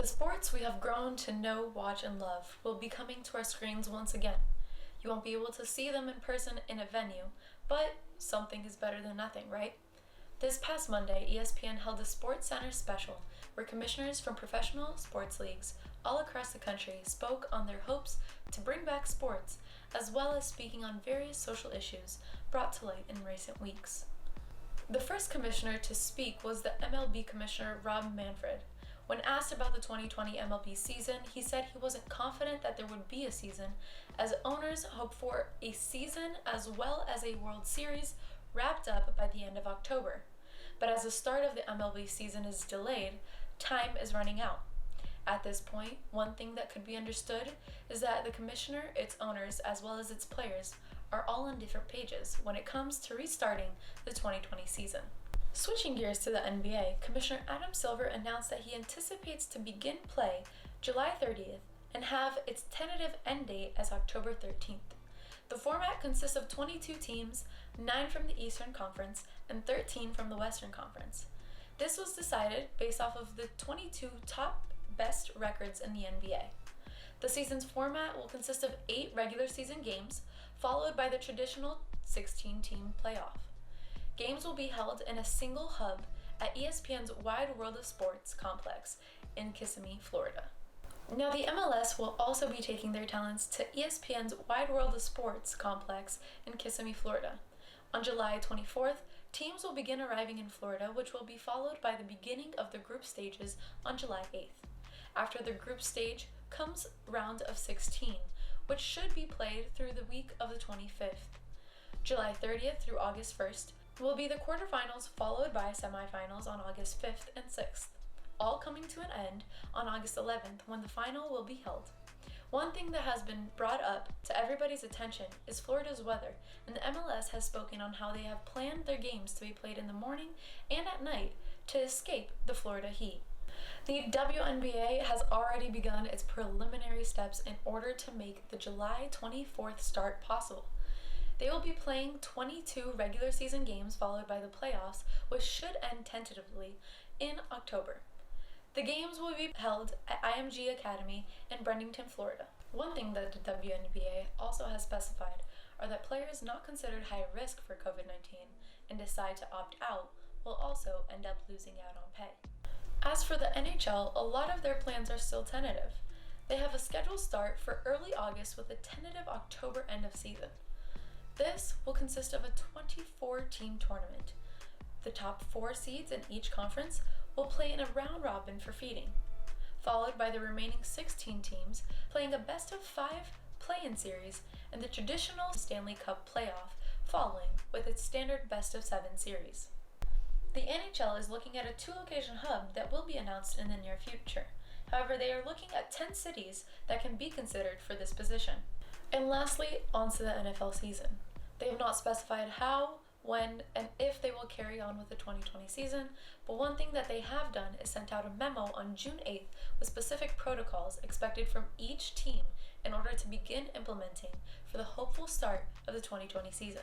The sports we have grown to know, watch, and love will be coming to our screens once again. You won't be able to see them in person in a venue, but something is better than nothing, right? This past Monday, ESPN held a Sports Center special where commissioners from professional sports leagues all across the country spoke on their hopes to bring back sports, as well as speaking on various social issues brought to light in recent weeks. The first commissioner to speak was the MLB commissioner Rob Manfred. When asked about the 2020 MLB season, he said he wasn't confident that there would be a season, as owners hope for a season as well as a World Series wrapped up by the end of October. But as the start of the MLB season is delayed, time is running out. At this point, one thing that could be understood is that the commissioner, its owners, as well as its players are all on different pages when it comes to restarting the 2020 season. Switching gears to the NBA, Commissioner Adam Silver announced that he anticipates to begin play July 30th and have its tentative end date as October 13th. The format consists of 22 teams, 9 from the Eastern Conference and 13 from the Western Conference. This was decided based off of the 22 top best records in the NBA. The season's format will consist of 8 regular season games, followed by the traditional 16-team playoff. Games will be held in a single hub at ESPN's Wide World of Sports complex in Kissimmee, Florida. Now, the MLS will also be taking their talents to ESPN's Wide World of Sports complex in Kissimmee, Florida. On July 24th, teams will begin arriving in Florida, which will be followed by the beginning of the group stages on July 8th. After the group stage comes round of 16, which should be played through the week of the 25th. July 30th through August 1st will be the quarterfinals, followed by semifinals on August 5th and 6th, all coming to an end on August 11th when the final will be held. One thing that has been brought up to everybody's attention is Florida's weather, and the MLS has spoken on how they have planned their games to be played in the morning and at night to escape the Florida heat. The WNBA has already begun its preliminary steps in order to make the July 24th start possible. They will be playing 22 regular season games followed by the playoffs, which should end tentatively in October. The games will be held at IMG Academy in Bradenton, Florida. One thing that the WNBA also has specified are that players not considered high risk for COVID-19 and decide to opt out will also end up losing out on pay. As for the NHL, a lot of their plans are still tentative. They have a scheduled start for early August with a tentative October end of season. This will consist of a 24-team tournament. The top 4 seeds in each conference will play in a round robin for seeding, followed by the remaining 16 teams playing a best-of-5 play-in series and the traditional Stanley Cup playoff following with its standard best-of-7 series. The NHL is looking at a 2-location hub that will be announced in the near future. However, they are looking at 10 cities that can be considered for this position. And lastly, onto the NFL season. They have not specified how, when, and if they will carry on with the 2020 season, but one thing that they have done is sent out a memo on June 8th with specific protocols expected from each team in order to begin implementing for the hopeful start of the 2020 season.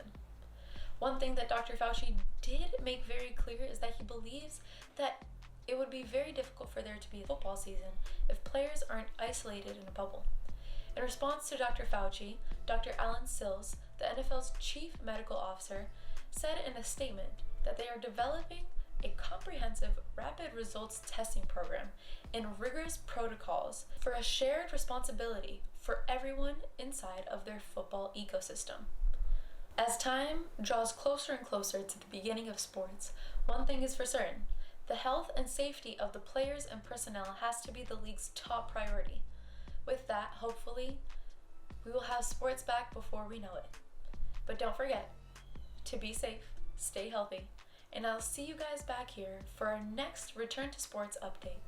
One thing that Dr. Fauci did make very clear is that he believes that it would be very difficult for there to be a football season if players aren't isolated in a bubble. In response to Dr. Fauci, Dr. Alan Sills, the NFL's chief medical officer, said in a statement that they are developing a comprehensive rapid results testing program and rigorous protocols for a shared responsibility for everyone inside of their football ecosystem. As time draws closer and closer to the beginning of sports, one thing is for certain: the health and safety of the players and personnel has to be the league's top priority. With that, hopefully, we will have sports back before we know it. But don't forget to be safe, stay healthy, and I'll see you guys back here for our next Return to Sports update.